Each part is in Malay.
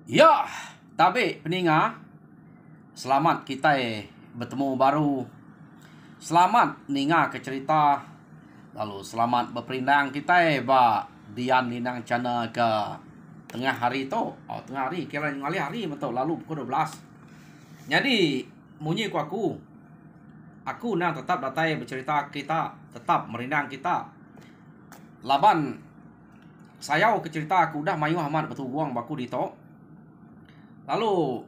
Ya, tapi peninga, selamat kita bertemu baru. Selamat ninga ke cerita. Lalu selamat berperindang kita ba Dian Linang Channel ke tengah hari tu. Oh, tengah hari kira ngali hari betul lalu pukul 12. Jadi munyi ku aku nak tetap datai bercerita kita, tetap merindang kita. Laban saya ke cerita aku dah mayu amat betul buang baku di to. Lalu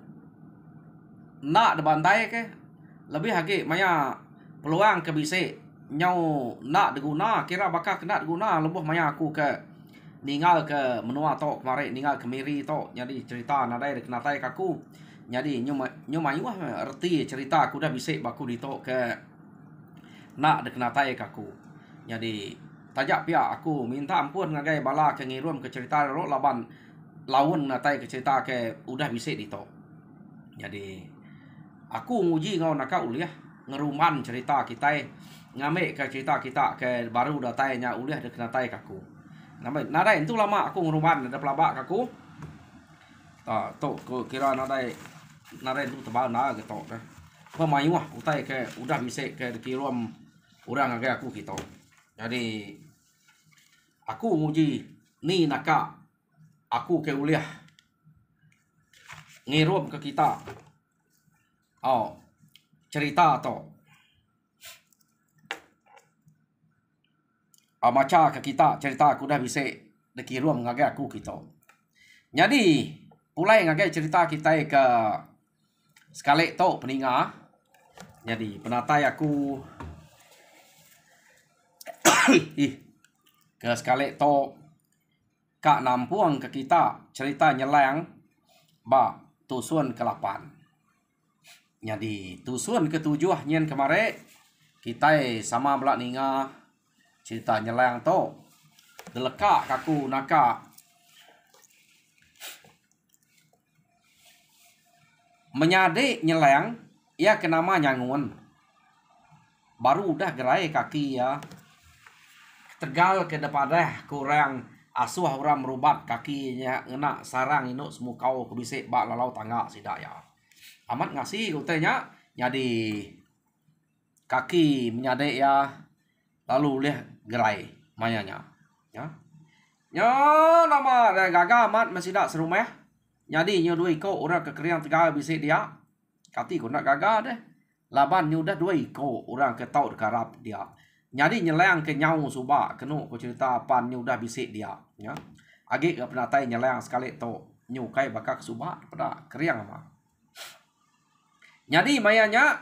nak dibantai ke lebih lagi maya peluang ke bisi nyau nak diguna kira bakal kena diguna lebih maya aku ke ninggal ke menua to kemarin ninggal ke miri to jadi cerita nadai kena tai kaku jadi nyuma wah erti cerita aku dah bisi baku di to ke nak kena tai kaku jadi tajak pihak aku minta ampun ngagai bala ke ngirum ke cerita ro laban lawan natai ke cerita ke udah bisi di to jadi aku nguji ngau nak uliah ngeruman cerita kita ngame ke cerita kita ke baru datanya uliah de kena tai kaku. Namai nadai itu lama aku ngeruman ada pelabak kaku. To kira nadai itu tebal na gitu dah. Pemayu ah utai ke udah bisa ke dikirim orang agak aku gitu. Jadi aku nguji ni naka aku ke uliah ngirum ke kita. Oh, cerita to. Maca ke kita cerita aku dah bisa dikirim ngagai aku gitu. Jadi pulai ngagai cerita kita ke sekali to peninga. Jadi penatai aku ke sekali to kak nampuang ke kita cerita nyelang ba tusun ke-8. Jadi tusun ke-7 nyen kemarin kita sama belak ninga cerita nyelang to deleka kaku naka menyade nyelang ia kenama nyangun baru udah gerai kaki ya tegal ke depan kurang asuh orang merubat kakinya ngena sarang inuk semukau kebisik bak lalau tangga sidak ya amat ngasih kutenya jadi kaki menyade ya lalu lihat gerai mayanya ya nama gaga amat masih dak serumah jadi nyu dua iko orang kekeriang tegal bisik dia kati ku nak gaga deh laban nyu dah dua iko orang ke tau dekarap dia jadi nyelang ke nyau suba kenu ku cerita pan nyu dah bisik dia ya agi ke penatai nyelang sekali to nyu kai bakak suba pada keriang mah jadi mayanya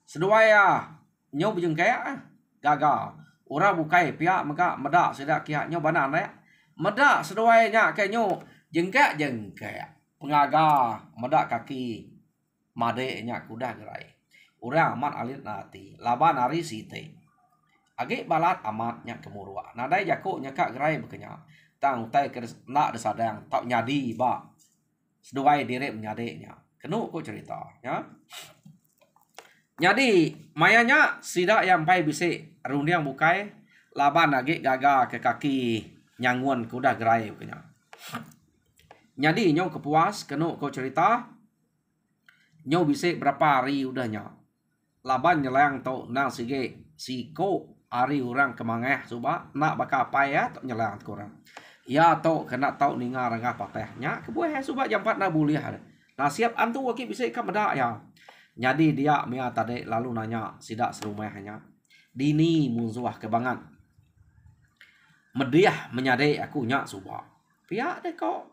seduaya nyu bejengkaya gagal ora bukai pihak maka medak sedak kia nyu banan ya medak seduaya ke nyu jengkak pengaga medak kaki made nya kuda gerai urang amat alit nati laban ari site age balat amat nya kemurua nadai jako nya kak gerai bekenya tang utai ke nak desadang tak nyadi ba seduai direk menyade nya kenu ko cerita ya jadi mayanya sidak yang pai bisi rundiang bukai laban age gaga ke kaki nyangun kuda gerai bekenya jadi nyau kepuas kenu ko cerita nyau bisi berapa hari udahnya laban nyelang to nang sige siko hari orang kemangeh suba nak baka apa ya to nyelang kurang ya to kena tau ninga rangga patehnya kebuah suba jam 4 na buliah nah siap antu waki bisa ikan medak ya jadi dia mia tadi lalu nanya sidak serumahnya dini munzuah kebangan mediah menyade aku nyak suba pihak deh kok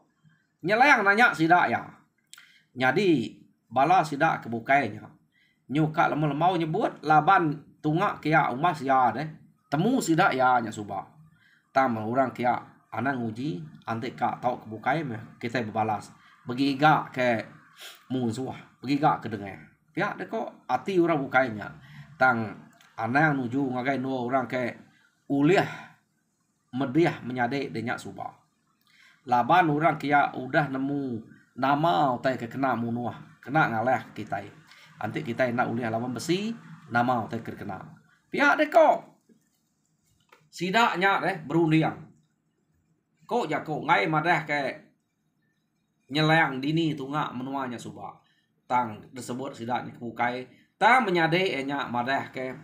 nyelang nanya sidak ya jadi bala sidak kebukainya nyuka lemau nyebut laban tunga kia umas ya deh temu sidak ya nya suba tam orang kia anak nguji antek kak tau kebukai meh kita berbalas begiga ke musuh begiga ke dengai pihak deh kok ati orang bukainya tang anak nuju ngagai no orang ke uliah mediah menyade denyak suba laban orang kia udah nemu nama utai ke kena munuah kena ngaleh kita antik kita nak uliah lawan besi nama utai ke kena pihak deh kok sidaknya deh berundiang kok ya kok ngai madah ke nyeleng dini tunga menuanya suba tang disebut sidaknya kebukai tang menyade enya madah ke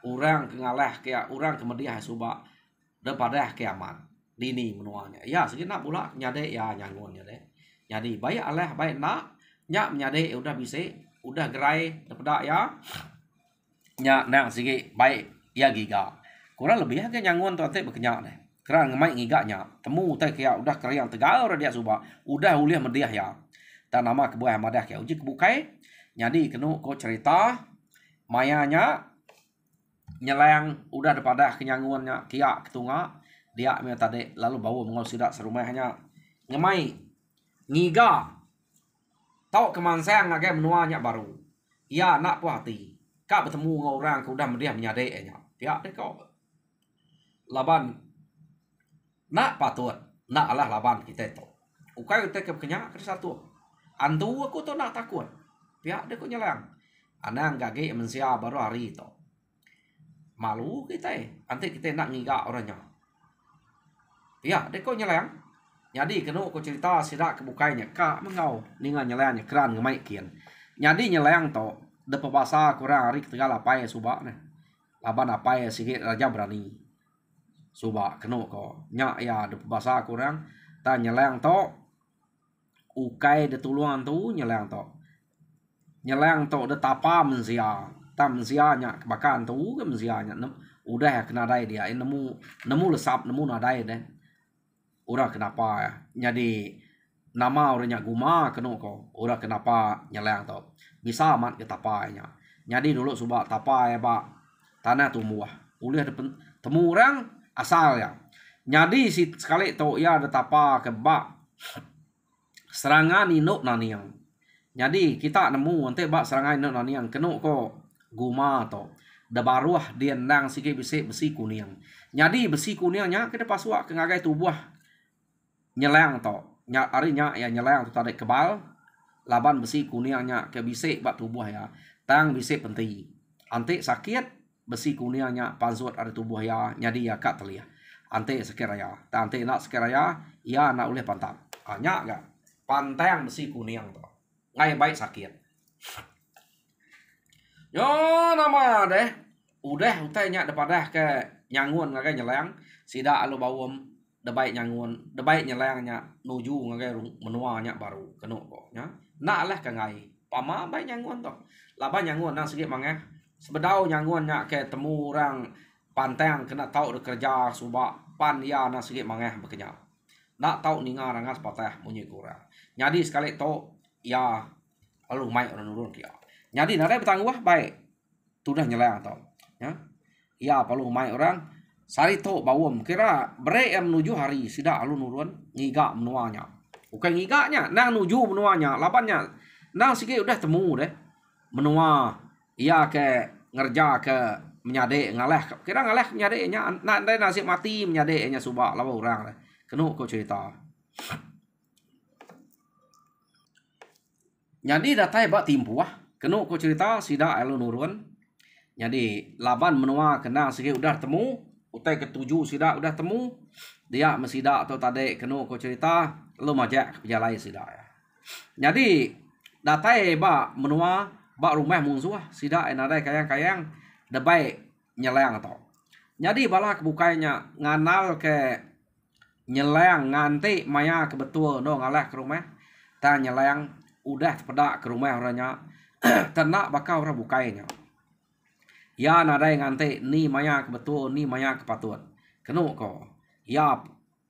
urang ke ngaleh ke urang ke mediah suba daripada kiamat dini menuanya ya segenap pula nyade ya nyangunnya deh jadi baik aleh baik nak nyak menyade udah bisa udah gerai daripada ya nyak nang sigi baik ya giga kurang lebih ke nyangun tu ante berkenyak deh kerana ngemai ngiganya temu teh kia udah keriang tegal dia suba udah uliah mediah ya dan nama kebuah madah kia uji kebukai jadi kenu ko cerita mayanya nyeleng udah daripada kenyangunnya kia ketunga dia me tadi lalu bawa mengol sidak serumahnya ngemai ngiga tau kemansang ngage menuanya baru ya nak puas hati kak bertemu dengan orang ke udah mediah menyadai nya tiap deh kau laban nak patut nak alah laban kita itu ukai kita kekenyak ke satu antu aku tu nak takut tiap deh kau nyelang anang gage mensia baru hari itu malu kita nanti kita nak ngiga orangnya ya deh kau nyelang jadi kena kau cerita sidak kebukainya kak mengau ningan nyelangnya keran ngemai kian jadi nyelang to de pebasa kurang hari ketegal apa ya subak nih laban apa ya sikit raja berani subak kena kau nyak ya de pebasa kurang ta nyelang to ukai de tuluan tu nyelang to de tapa mensia tam mensianya kebakan tu ke mensianya udah kena dai dia nemu lesap nemu nadai deh ura kenapa ya jadi nama orangnya guma kena ko ura kenapa nyelang to bisa amat ke tapanya jadi dulu subak tapa ya pak tanah tumbuh ulih temu orang asal ya jadi si sekali to ya ada tapa ke bak serangan inuk naniang jadi kita nemu nanti bak serangan inuk naniang kena ko guma to da baruah dia nang sikit besi kuning jadi besi kuningnya kita pasuak ke ngagai tubuh nyelang to nya arinya ya nyelang tu tarik kebal laban besi kuningnya ke bisik bak tubuh ya tang bisik penting ante sakit besi kuningnya panzut ada tubuh ya jadi ya kak telia ante sekiranya ante nak sekiranya ya nak oleh pantang hanya gak pantang besi kuning to ngai baik sakit yo nama deh udah utainya daripada ke nyangun ngagai nyelang sida alu bawum debaik nyangun debaik nyelangnya nuju ngagai menuanya baru kena kok nya nak lah ke ngai pama baik nyangun to laba nyangun nang sikit mangeh sebedau nyangunnya ke temu orang pantang kena tahu de kerja subak pan ya nang sikit mangeh berkenyak nak tahu ninga rangas patah munyi kurang jadi sekali to ya lalu mai orang nurun dia jadi nare bertangguh baik tu dah nyelang to ya perlu mai orang sari to bawum kira bere yang menuju hari sida alun nurun ngiga menuanya bukan ngiganya nang nuju menuanya lapannya nang sikit udah temu deh menua iya ke ngerja ke menyade ngaleh kira ngaleh menyade nya nak nasib mati menyade nya subak lawa orang deh kenu ko cerita jadi datai bak timpuah kenu ko cerita sida alun nurun jadi laban menua kena sikit udah temu utai ketujuh sida udah temu dia mesida atau tade kenu ko cerita lu majak berjalai sida ya jadi datai ba menua ba rumah mungsuh sida enadai kayang debai nyelang to jadi bala kebukainya nganal ke nyelang nganti maya kebetul no ngalah ke rumah ta nyelang udah pedak ke rumah orangnya tenak bakal orang bukainya ya nadai ngante ni maya kebetul ni maya kepatut kenu ko ya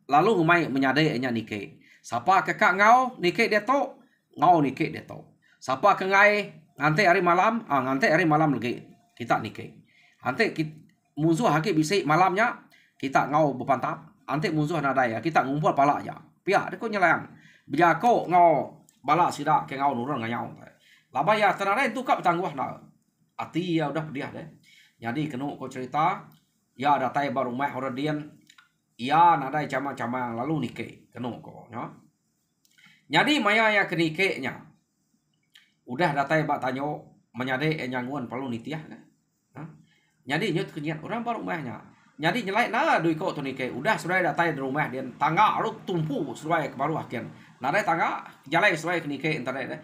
lalu ngumai menyadai nya nike siapa kekak ngau nike dia to ngau nike dia to siapa ke ngai ngante hari malam ngante hari malam lagi kita nike ante musuh haki bisi malamnya kita ngau bepantap ante musuh nadai ya kita ngumpul pala ya pihak dia ko nyelang bijako ngau bala sida ke ngau nurun nganyau laba ya tenare itu kap tangguh na ati ya udah pedih deh jadi kenu ko cerita ya datai baru mah oradian ya nadai cama-cama lalu nike kenu ko nya jadi maya ya ke nike nya udah datai bak tanyo menyade nyanguan perlu nitiah kan jadi nyut kenyian orang baru mahnya jadi nyelai na duit ko tu nike udah sudah datai di rumah dia tangga lu tumpu sudah ke baru akhir Nadai tangga jalai sesuai ke nike internet deh.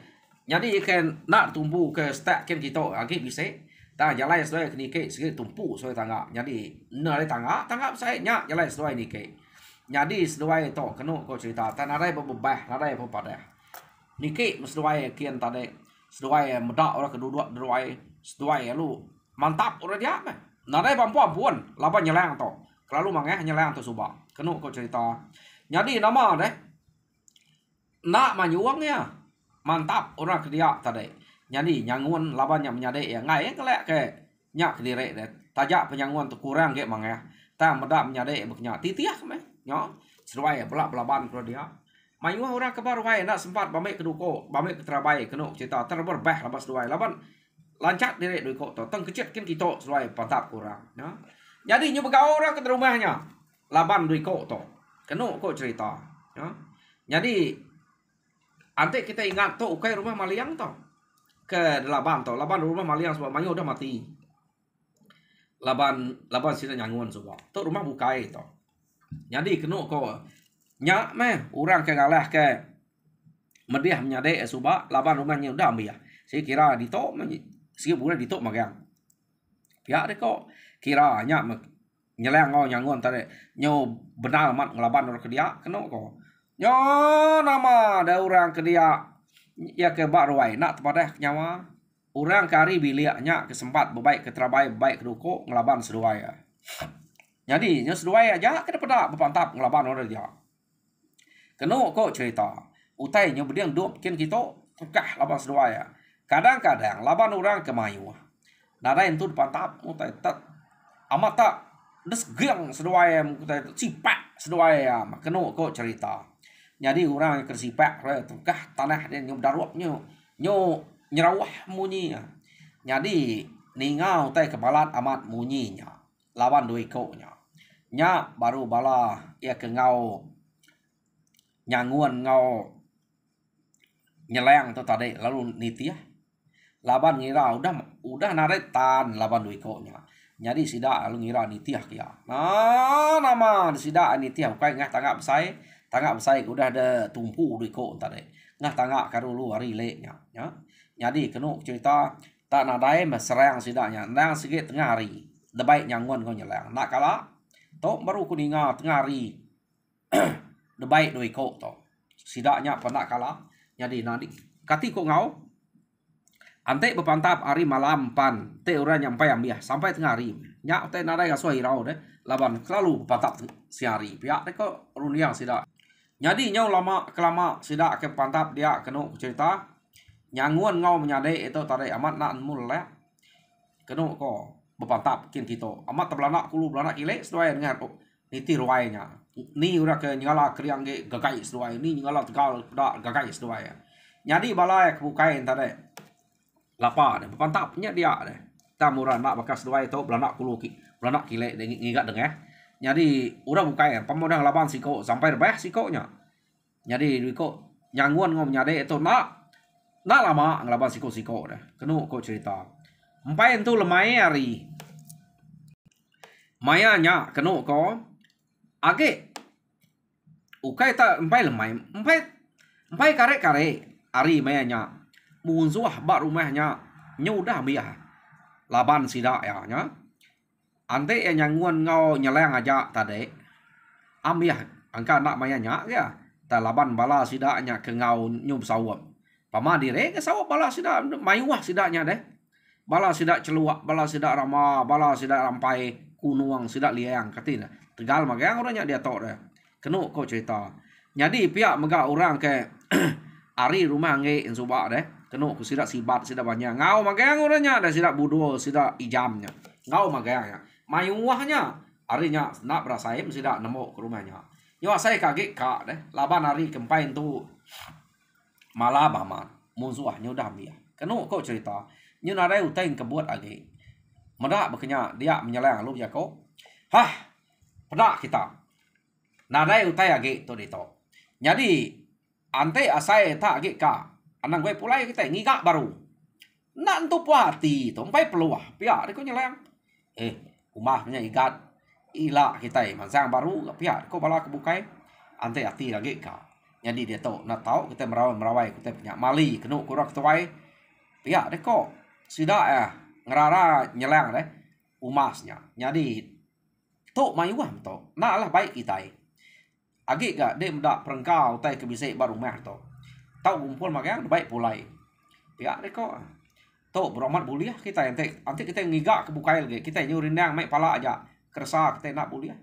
Jadi ikan nak tumpu ke stek ken kita agi bisa. Ta jalai sesuai ke nike segi tumpu sesuai tangga. Jadi nadai tangga saya nyak jalai sesuai nike. Jadi sesuai itu kena kau cerita. Ta nadai berbah, nadai pada. Nike sesuai kian tadi. Sesuai medak orang kedua sesuai lu mantap orang dia mah. Nadai pampuan laban nyelang to. Kalau mangeh nyelang to subak. Kena kau cerita. Jadi nama deh. Nak manyuangnya mantap orang kerja tadi. Jadi nyangun laban yang menyadek ya ngai kelek ke nyak kediri deh. Tajak penyangun tu kurang ke mangeh. Ta medak menyadek beknya titiah meh. Nyo seruai belak belaban kalau dia. Mayuah orang kebar wae nak sempat bamek keduko, bamek keterabai kena cerita terberbah lepas duai laban lancat direk duiko to. Teng kecet kin kita seruai pantap kurang. Ya. Jadi nyu begau orang ke rumahnya. Laban duiko to. Kena kok cerita. Ya. Jadi ante kita ingat tu ukai rumah Maliang tu ke laban tu laban rumah Maliang sebab Mayu udah mati laban sini nyanguan sebab tu rumah bukai tu jadi kena ko nyak meh orang ke galah ke mediah menyadek sebab laban rumahnya udah ambil saya kira di tu sikit bulan di tu magang pihak dia kok kira nyak nyelang kau nyanguan tadi nyo benar mat ngelaban orang kedia kena ko yo nama ada orang ke dia ya ke bak ruai nak tepadah nyawa orang kari biliaknya kesempat berbaik ke terabai baik ke duko ngelaban seduai ya. Jadi nya seduai aja ke pada berpantap ngelaban orang dia. Kena kok cerita utai nya bediang duk kin kita tekah laban seduai ya. Kadang-kadang laban orang ke Mayu. Nada itu pantap utai tak amat tak des geang seduai utai sipak seduai ya. Kena kok cerita. Jadi orang yang kersipak tukah tanah dia nyu daruap nyu nyerawah munyi. Jadi ningau tai kebalat amat munyinya. Lawan dua ikutnya. Nya baru bala ya ke ngau nyanguan ngau nyeleng tu tadi lalu nitiah. Laban ngira udah narik tan laban dua ikutnya. Jadi sidak lalu ngira nitiah kia. Nah nama sidak nitiah bukan ngah tanggap saya. Tanggap saya udah ada tumpu di ko tadi. Ngah tanggap karu lu hari leknya, ya. Jadi kena cerita tak nadai serang sidaknya. Nang sikit tengah hari. Debaik nyangun kau nyelang. Nak kala tok baru kuninga tengah hari. Debaik doi ko to. Sidaknya pernah kala. Jadi nanti kati ko ngau. Ante berpantap hari malam pan. Te orang nyampai ambiah sampai tengah hari. Nyak te nadai kasoi rau deh. Laban selalu berpantap siari. Pihak te ko runiang sidak. Jadi nyau lama kelama sidak ke pantap dia kena cerita nyanguan ngau menyadek itu tadi amat nak mulai kena ko berpantap kin kita amat terbelanak kulu belanak kilek sesuai dengan niti ruainya ni udah ke nyala kriang ge gagai sesuai ni nyala tegal dak gagai sesuai jadi balai kebukain tadi lapa deh berpantapnya dia deh tamuran nak bekas sesuai itu belanak kulu belanak kilek ngigat dengeh. Jadi orang buka ya, pemodang laban siko sampai rebah sikonya. Jadi diko nyanguan ngom nyade itu nak lama ngelaban siko dah. Kenu ko cerita. Empai itu lemai hari. Mayanya kenu ko age. Ukai tak empai lemai. Empai kare hari mayanya. Munzuah bak rumahnya nyudah biah. Laban sidak ya nya. Ante yang nyanguan ngau nyeleng aja tadi. Ambiah angka nak mayanya ya. Talaban bala sidaknya ke ngau nyum sawap. Pama dire ke sawap bala sidak mayuah sidaknya deh. Bala sidak celuak, bala sidak ramah, bala sidak rampai kunuang sidak liang katina. Tegal magang orangnya dia tok deh. Kenu kok cerita. Jadi pihak megak orang ke ari rumah nge insubak deh. Kenu ku sidak sibat sidak banyak. Ngau magang orangnya ada sidak budo sidak ijamnya. Ngau magangnya. Mayuahnya harinya nak berasaim sidak nemu ke rumahnya. Yo saya kaget kak deh. Laban hari kempain tu malah baman musuhnya udah ambil. Kenu kok cerita. Nyu nadai utain kebuat lagi. Medak bekenya dia menyeleng lu ya kok. Hah. Pedak kita. Nadai utai lagi tu dito. Jadi ante asai tak lagi kak. Anang gue pulai kita ngigak baru. Nak entu puati tu empai peluah. Pihak dia kok nyeleng. Umahnya igat ila kita mansang baru pihak kok bala kebukai ante hati lagi ka Jadi dia tahu, nak tahu kita merawai kita punya mali kenu kurang tuai. Pihak deh kok sida ya ngerara nyelang deh umasnya. Jadi tok mayuah to. Nak lah baik kita. Agi gak dia mendak perengkau tai kebisik baru mah to. Tahu kumpul makanya baik pulai. Pihak deh kok. Tok beromat buliah kita nanti kita ngigak ke bukai lagi. Kita nyurindang mai pala aja. Kersa kita nak buliah.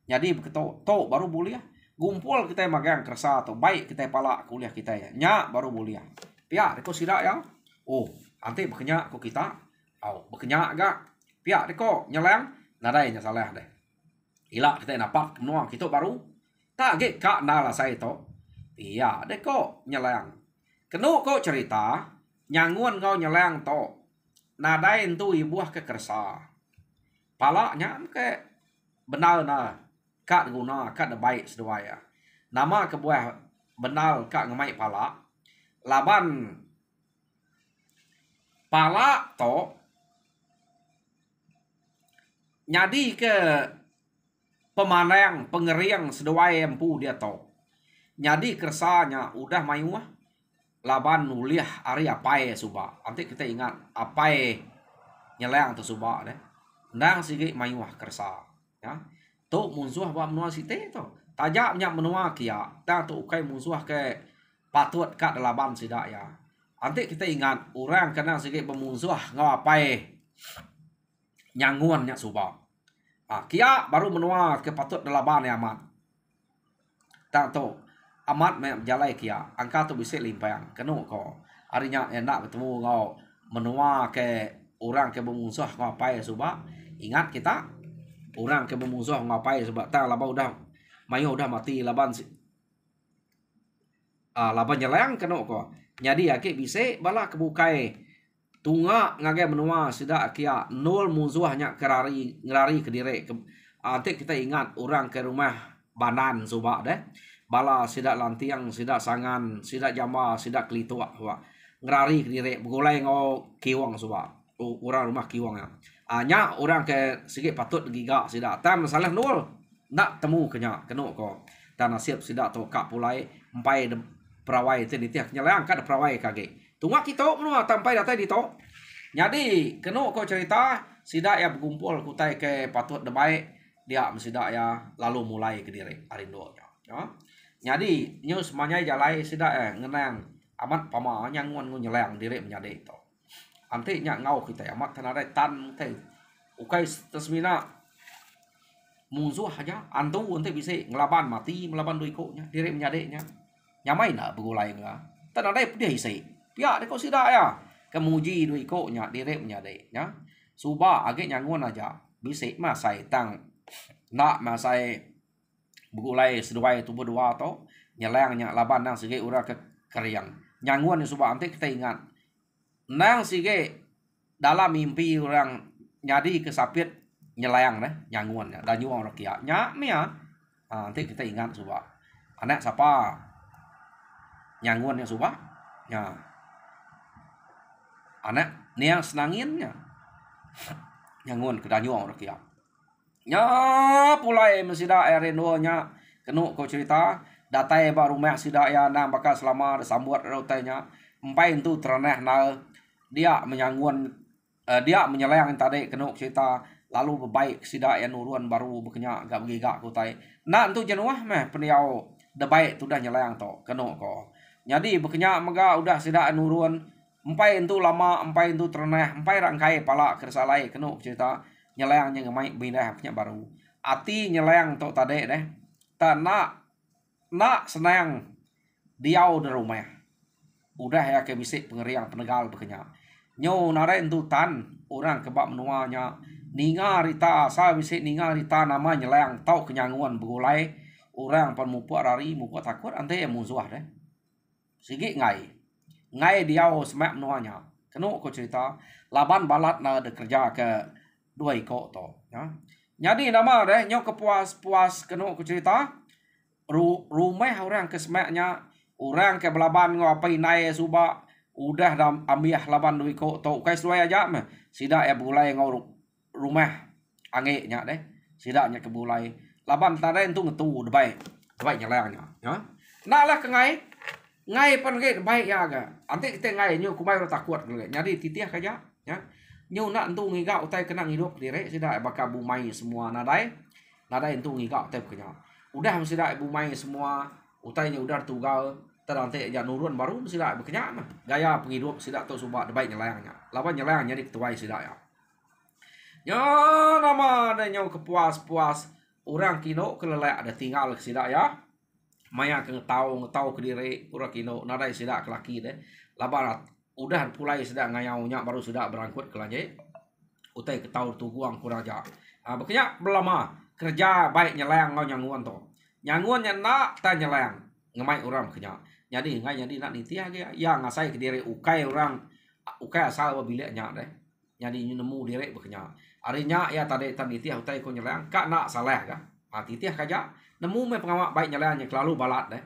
Jadi begitu tok baru buliah. Gumpul kita magang kersa atau baik kita pala kuliah kita ya. Nya baru buliah. Pihak deko sidak ya. Oh, nanti bekenyak ku kita. Oh, bekenyak gak? Pihak deko nyeleng nadai nya salah deh. Ila kita napak nuang kita baru. Tak ge kak nala saya to. Pihak deko nyeleng. Kenu kau cerita nyanguan kau nyeleng to. Nadai itu ibuah ke kersa. Pala nya ke benar na. Kat guna kat baik sedaya. Nama kebuah benal kat ngemai pala. Laban pala to nyadi ke pemanang pengeriang sedaya empu dia to. Nyadi kersanya udah mayuah. Laban nuliah ari apai suba. Nanti kita ingat apai nyeleng tu suba deh. Ndang sigi mayuah kersa. Ya. Tu musuh ba menua site to. Tajak nya menua kia. Ta tu ukai musuh ke patut kat dalaban sida ya. Nanti kita ingat orang kena segi pemusuh ngapai nyanguan nya suba. Kia baru menua ke patut dalaban ya amat. Ta tu amat me jalai kia. Angka tu bisa limpang kenu ko. Arinya enak bertemu ngau menua ke orang ke pemusuh ngapai suba. Ingat kita orang ke memusuh ngapai sebab tak laba udah mayu udah mati laban laban nyeleng kena ko. Jadi ake bisa bala kebukai tunga ngage menua sida kia nol musuhnya ngerari ke diri. Nanti kita ingat orang ke rumah banan suba deh. Bala sida lantiang, sida sangan, sida jamba, sida kelitua ngerari ke diri begulai ngau kiwang suba. Orang rumah kiwang ya. Nya orang ke segi patut giga sida tam salah nol nak temu kenya kenu ko dan nasib sida to kak pulai empai perawai tu nitiak nyelang kad perawai kage tunggu kita menua tampai datai di to. Jadi kenu ko cerita sida ya berkumpul kutai ke patut debai dia sida ya lalu mulai ke diri arindo ya. Jadi news manyai jalai sida ngenang amat pama nyanguan nyelang diri menjadi to. Nanti nyak ngau kita amat tanare tan teh ukai tersemina musuh aja antu nanti bisa ngelaban mati melaban duikoknya diri menyadeknya nyamai nak begulai enggak tanare dia isi pihak deko sida ya kemuji duikoknya diri menyadeknya suba age nyanguan aja bisa masai tang nak masai begulai seduai tu berdua to nyelangnya laban nang sege ura ke keriang nyanguan suba nanti kita ingat nang sige dalam mimpi orang nyadi kesapit nyelayang deh nyanguan ya dan nyuang rakyat nya mia nanti kita ingat suba anak siapa nyanguan yang suba ya anak niang senanginnya nyanguan ke danyuang rakyat nya pulai mesida erendo nya kenu ko cerita datai baru mek sida ya nang bakal selama sambut rotenya empai itu tereneh na dia menyangguan dia menyelayang tadi kena cerita lalu berbaik sida yang nuruan baru berkenyak gak begigak kutai nak untuk jenuah meh peniau de baik tu dah nyelayang to kena ko jadi berkenyak mega udah sida nuruan empai itu lama empai itu tereneh empai rangkai pala kersalai kena cerita nyelayangnya ngemai bindah punya baru ati nyelayang to tadi deh ta nak senang diau di rumah udah ya ke bisik pengeriang penegal berkenyak nyo nare entutan orang kebak menuanya ninga rita sa bisik ninga rita nama nyelang tau kenyanguan begulai orang pan mupu rari mupu takut ante yang musuh deh sigi ngai diau semak menuanya kenu ko cerita laban balat na de kerja ke dua iko to ya jadi nama deh nyo kepuas kenu ko cerita rumah orang ke semaknya orang ke belaban ngapai naik suba udah dam ambiah laban duit ko to kai suai aja mah sida ya bulai ngau rumah ange nya deh sida nya ke bulai laban tare tu ngetu debai nyelangnya ya Nak lah ke ngai pan ge baik ya ga. Ante kita ngai nyu kumai ro takut ge. Jadi titiah kaja ya. Nyu nak entu ngiga utai kena hidup dire sida bakal bumai semua nadai. Nadai entu ngiga utai kenya. Udah sida bumai semua utai nya udah tugal terante ya nurun baru sida bekenya mah. Gaya penghidup sida tu subak baik nyelayangnya. Lawan nyelayang jadi ketuai sida ya. Nya nama ada nyu kepuas-puas orang kino kelelek ada tinggal sida ya. Maya ke ngetau ke diri ura kino nadai sida ke laki deh. Labarat udah pulai sida ngayaunya baru sida berangkut ke lanjut. Utai ketau tu guang kuraja. Bekenya belama kerja baik nyelayang ngau nyanguan to. Nyanguan nya nak ta nyelayang ngemai orang bekenya. Jadi ngai jadi nak nitia ge ya ngasai ke diri ukai orang ukai asal bilik nya deh. Jadi nemu diri bekenya. Arinya ya tadi nitia utai ko nyelayang kak nak salah ka. Titiah kaja nemu me pengamak baik nyelayangnya kelalu balat deh.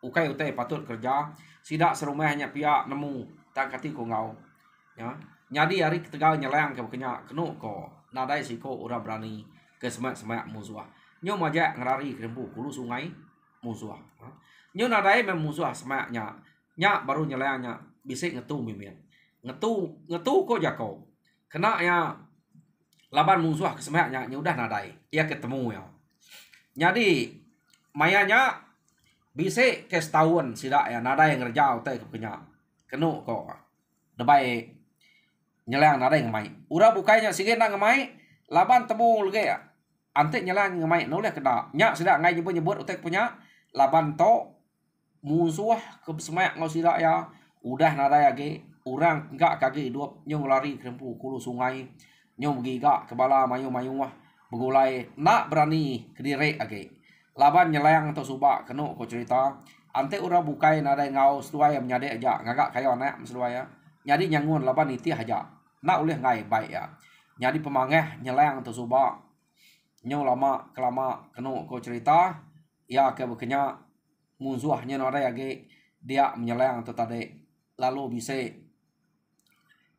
Ukai utai patut kerja sidak serumahnya pihak nemu tak kati ko ngau. Ya. Jadi hari ketegal nyelayang ke bekenya kenu ko nadai siko ura berani ke semak-semak musuh. Nyo majak ngerari kerempu kulu sungai musuh. Nyo nadai memusuh semaknya. Nya baru nyelayangnya bisa ngetu mimin. Ngetu ko jako. Kena ya laban musuh ke semaknya nya udah nadai. Ia ketemu ya. Jadi mayanya bisa ke setahun sida ya nadai ngerjau teh bekenya. Kenu ko debai nyelang nadai ngemai. Ura bukainya sige nak ngemai laban temu lagi ya. Ante nyelang ngemai noleh kena. Nya sida ngai nyebut utek punya laban to musuh ke semak ngau sida ya. Udah nadai lagi orang enggak kaki hidup nyong lari kerempu kulu sungai. Nyong giga ke bala mayu-mayu wah begulai nak berani ke diri lagi. Laban nyelang to subak kenu ko cerita. Ante ura bukai nadai ngau seduai menyade aja ngagak kayo anak seduai ya. Jadi nyangun laban iti aja. Nak uleh ngai baik ya. Jadi pemangeh nyelang tu subak. Nyo lama kelama kenu ko cerita. Ya ke bekenya musuhnya nore lagi dia menyelang tu tadi. Lalu bisa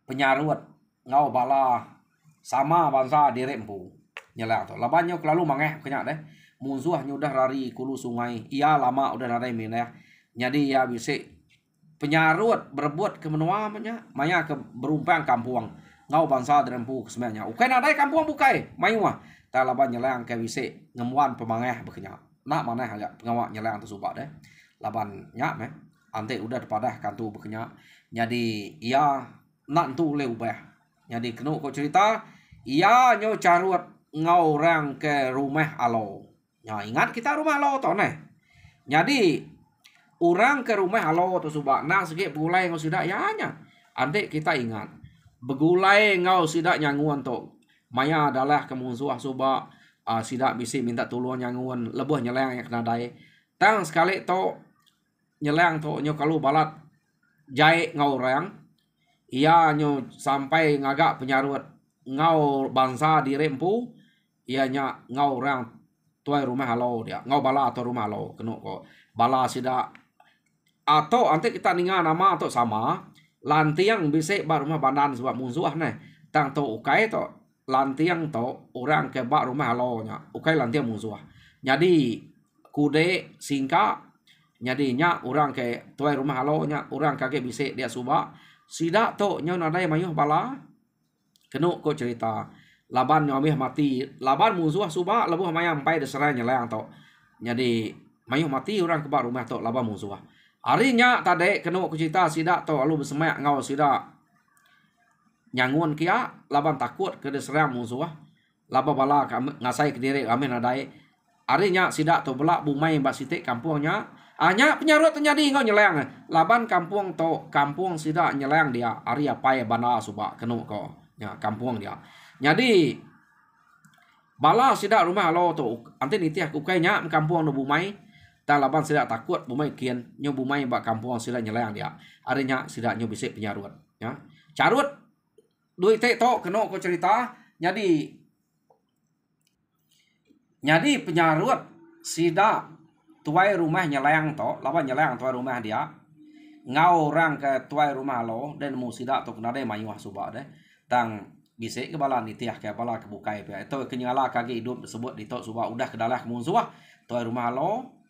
penyarut ngau bala sama bangsa diri empu nyelang tu. Laban nyo kelalu mangeh bekenya deh. Musuhnya udah lari kulu sungai. Ia lama udah lari minah. Jadi ya bisa penyarut berebut ke menua maya ke berumpang kampung ngau bangsa derempu sebenarnya ukai nadai kampung bukai mayu mah talaban nyelang ke wise ngemuan pemangeh bekenya nak mana agak pengawak nyelang tu subak deh laban nyak meh ante udah depadah kantu bekenya jadi ia nak tu le ubah jadi kenu ko cerita ia nyo carut ngau orang ke rumah alo nya ingat kita rumah alo to neh jadi orang ke rumah halo tu subak nak sikit begulai ngau sidak ya nya. Ante kita ingat. Begulai ngau sidak nyanguan tu. Maya adalah kemusuh subak sidak bisi minta tolong nyanguan lebuh nyelang yang kena dai. Tang sekali tu nyelang tu nyo kalau balat jai ngau orang. Ia nyo sampai ngagak penyarut ngau bangsa di rempu. Ia nya ngau orang tuai rumah halo dia. Ngau bala atau rumah halo. Kena ko bala sidak atau ante kita ninga nama atau sama lantiang bisa bar rumah bandan sebab musuh nih tang to ukai to lantiang to orang ke bak rumah halo nya ukai lantiang musuh jadi kude singka jadi nya orang ke tuai rumah halo nya orang kage bisa dia subak sida to nya nadai mayuh bala kenu ko cerita laban nyamih mati laban musuh subak lebuh mayang pai deserai nyelang to jadi mayuh mati orang ke bak rumah to laban musuh harinya tadi kena ku cerita sidak to alu bersemak ngau sidak nyangun kia laban takut ke deserang musuh laba bala ngasai ke diri kami nadai harinya sidak to belak bumai mbak sitik kampungnya hanya penyarut terjadi ngau nyelang laban kampung to kampung sidak nyelang dia hari apa ya bana subak kena ko ya kampung dia jadi bala sidak rumah halo to ante nitiah ku kainya kampung no bumai tang laban sidak takut bumai kian nyo bumai bak kampung sidak nyelang dia arinya sidak nyo bisa penyarut ya carut duit te to kena ko cerita jadi penyarut sidak tuai rumah nyelang to laban nyelang tuai rumah dia ngau orang ke tuai rumah lo dan mu sidak to kena de mayuh subak deh tang bisa ke bala nitiah ke bala kebukai pe itu kenyala kage hidup disebut di to subak udah kedalah musuh tuai rumah lo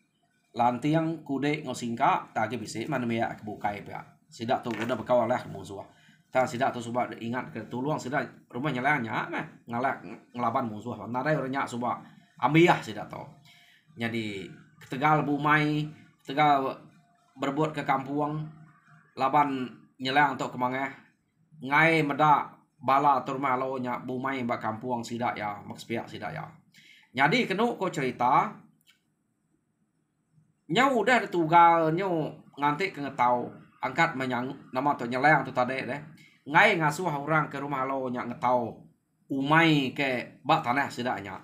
lantiang kude ngosingka tagi bisi mana mea kebukai pia sidak tu udah bekawal lah musuh ta sidak tu subak ingat ke tuluang sidak rumah nyelangnya mah ngalak ngelaban musuh narai orangnya subak ambiah sidak tu jadi Tegal Bumai Tegal berbuat ke kampung laban nyelang untuk kemangeh ngai meda bala turma lo nya Bumai mbak kampung sidak ya maks pihak sidak ya jadi kenu ko cerita nyau udah tugal nyau nganti ke ngetau angkat menyang nama tu nyelang tu tadi deh ngai ngasuh orang ke rumah lo nya ngetau umai ke bak tanah sidaknya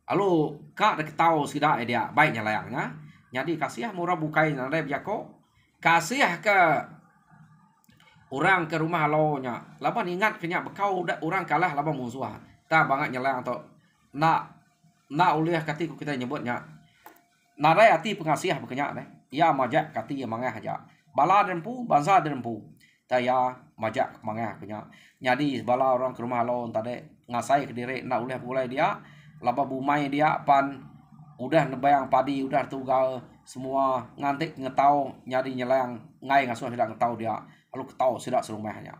lalu kak dek tahu sidak dia baik nyelangnya jadi kasih murah bukai nade biako kasih ke orang ke rumah lo nya laban ingat kenya bekau orang kalah laban musuh ta banget nyelang atau nak uliah katiku kita nyebutnya narai ati pengasih bekenya deh ya majak kati yang mangah aja bala dempu bangsa dempu taya majak mangah kenya jadi bala orang ke rumah lo tadi ngasai ke diri nak uliah pulai dia laba Bumai dia pan udah nebayang padi udah tugal semua ngantik ngetau nyari nyelang ngai ngasuh tidak ngetau dia lalu ketau sidak serumahnya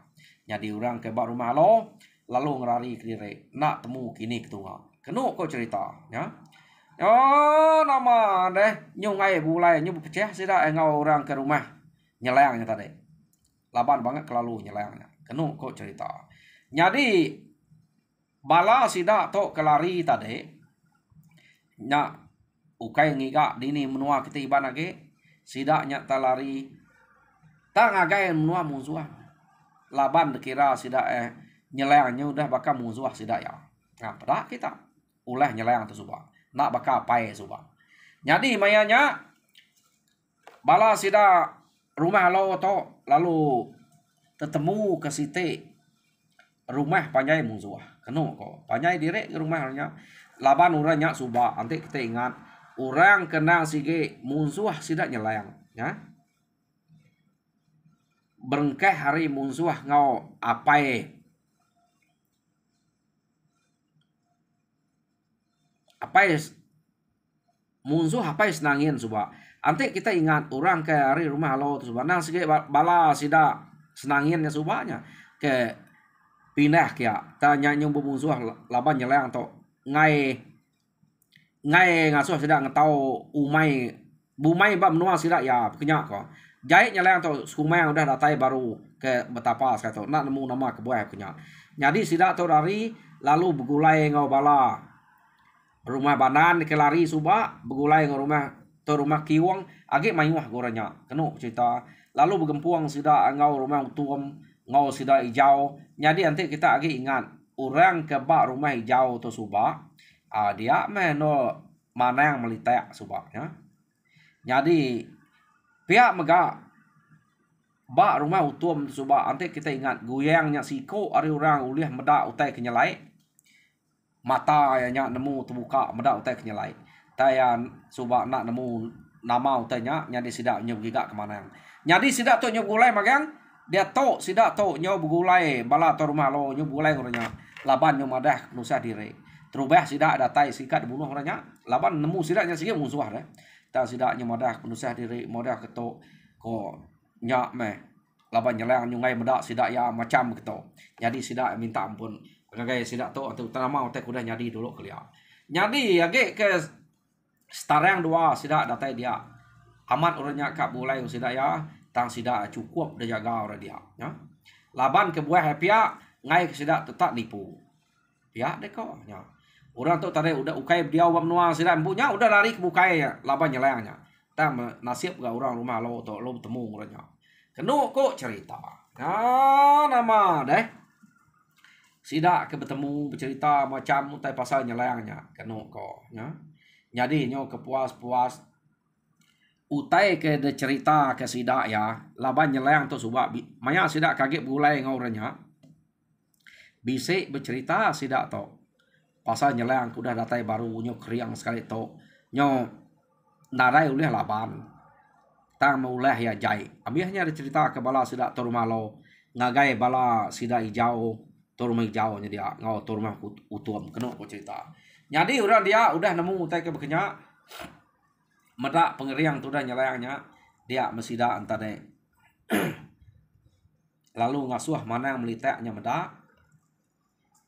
jadi orang ke bak rumah lo lalu ngerari ke diri nak temu kini ketunggal kenu kau cerita ya oh nama deh nyungai bulai nyu pecah sidak engau orang ke rumah nyelangnya tadi laban banget kelalu nyelangnya kenu kau cerita jadi bala sidak tok kelari tadi nya ukai ngiga dini menua kita iban lagi sidaknya talari tak ngagai menua musuh laban dikira sidak nyelangnya udah bakal musuh sidak ya nah pada kita ulah nyelang tu subah nak bakal pai subah jadi mayanya bala sidak rumah lo to lalu ketemu ke site rumah panjai musuh kenu kok panjai direk ke rumahnya laban urangnya subah nanti kita ingat orang kena sige musuh sidak nyelang ya berengkeh hari musuh ngau apai musuh apai senangin subah nanti kita ingat orang ke hari rumah lo tu subah nang sige bala sidak senangin ya subahnya ke pindah kia tanya nyumbu musuh laban nyelang to ngai ngasuh sidak ngetau umai Bumai bab menua sidak ya kenyak ko jahit nyelang to skumai udah datai baru ke betapa sekali nak nemu nama kebuah kenyak jadi sidak to dari lalu begulai ngau bala rumah banan ke lari subak begulai ngau rumah kiwang agi mayuah goranya kenu cerita lalu begempuang sidak ngau rumah tuam ngau sidak hijau jadi nanti kita agi ingat orang ke bak rumah hijau tu subak dia meno mana yang melitek subaknya jadi pihak mega bak rumah utuam tu subak nanti kita ingat guyangnya siko ari orang uliah medak utai kenyelai mata yang nemu terbuka medak utai kenyelai tayan subak nak nemu nama utainya jadi sidak nyob gigak kemana jadi sidak tu nyob gulai magang dia to sidak to nyob gulai bala to rumah lo nyob gulai orangnya laban nyob madah nusa diri terubah sidak datai sikat dibunuh orangnya laban nemu sidaknya sige musuh dah ta sidaknya madah nusah diri madah keto ko nyak meh laban nyelang nyungai medak sidak ya macam keto jadi sidak minta ampun ngagai sidak to atau tanama otek udah nyadi dulu kelia nyadi age ke starang dua sidak datai dia amat orangnya kak bulai sidak ya tang sidak cukup dah jaga orang dia ya laban ke buah pihak ngai sidak tetap nipu ya deko nya orang tu tadi udah ukai dia wam nuang sidak punya udah lari ke bukai ya laban nyelangnya tang nasib gak orang rumah lo to lo bertemu orangnya kenu kok cerita nah nama deh sidak ke bertemu bercerita macam utai pasal nyelangnya kenu kok ya jadi nyo kepuas-puas utai ke de cerita ke sidak ya laban nyelang tu subak maya sidak kaget bulai ngoranya bisik bercerita sidak to pasal nyelang udah datai baru nyo kriang sekali to nyo narai uliah laban tang maulah ya jai abiahnya ada cerita ke bala sidak to rumah lo ngagai bala sidak hijau to rumah hijau nya dia ngau to rumah utuam kena ko cerita jadi orang dia udah nemu utai ke bekenya Meda pengeriang tu dah nyelayangnya dia mesida antane lalu ngasuh mana yang meliteknya meda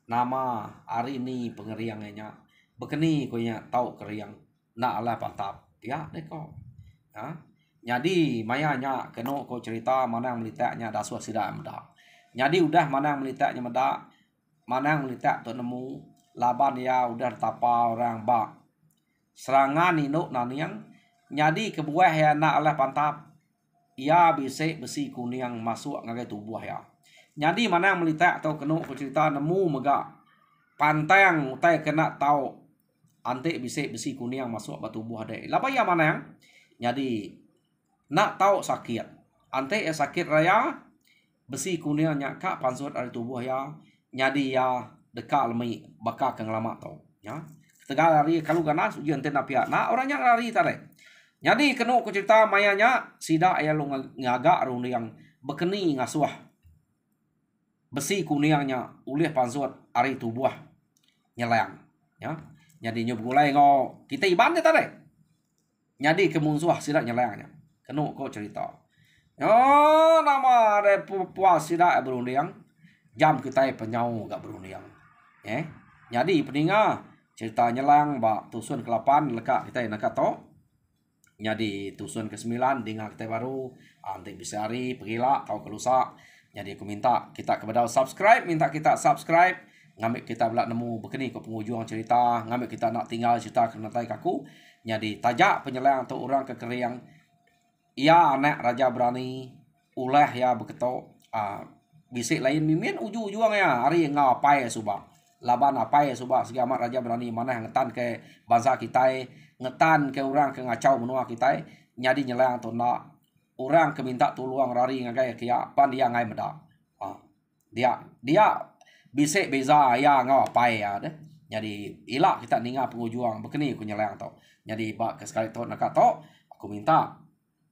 nama hari ini pengeriangnya bekeni konya tahu keriang nak lah pantap ya deko ya jadi mayanya keno ko cerita mana yang meliteknya dasuh sida meda jadi udah mana yang meliteknya meda mana yang melitek tu nemu laban ya udah tapa orang bak serangan induk naniang jadi kebuah ya nak lah pantap ia bisik besi kuning masuk ngagai tubuh ya jadi mana yang melitak atau kena cerita nemu megak pantang utai kena tahu ante bisik besi kuning masuk batu tubuh ada lapa ya mana yang jadi nak tahu sakit ante ya sakit raya besi kuningnya kak pansut ada tubuh ya jadi ya dekat lemai bakal keng lama tau ya tegal lari kalau ganas ujian tena pihak nah orangnya lari tadi jadi kena ku cerita mayanya sida aya lu ngagak rung yang bekeni ngasuh besi kuningnya ulih pansut ari tubuh nyelang ya jadi nyub gulai ngo kita iban tadi jadi kemunsuh sida nyelangnya kena ku cerita oh nama ada puas sida berunding jam kita penyau gak berunding jadi peninga cerita nyelang bak tusun ke-8 lekak kita nak to jadi tusun ke-9 dengan kita baru nanti bisa hari pergilah kau kelusa jadi aku minta kita kepada subscribe minta kita subscribe ngambil kita belak nemu begini ke penghujung cerita ngambil kita nak tinggal cerita kena tai kaku jadi tajak penyelang atau orang kekeriang ia anak raja berani ulah ya beketo bisik lain mimin ujung-ujung ya hari ngapai subak laban apa ya subak segi amat raja berani mana yang ngetan ke bangsa kita ngetan ke orang ke ngacau menua kita nyadi nyelang atau nak orang ke minta tolong rari ngagai kia pan dia ngai meda dia bisik beza ya ngapai ya deh jadi ilak kita ninga pengujuang bekeni ku nyelang tau jadi bak ke sekali tu nak to aku minta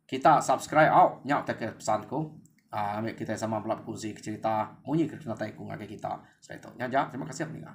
kita subscribe out nyak ke pesanku ambil kita sama pula berkongsi cerita munyi ke cerita ku ngagai kita saya tahu nyaja terima kasih nih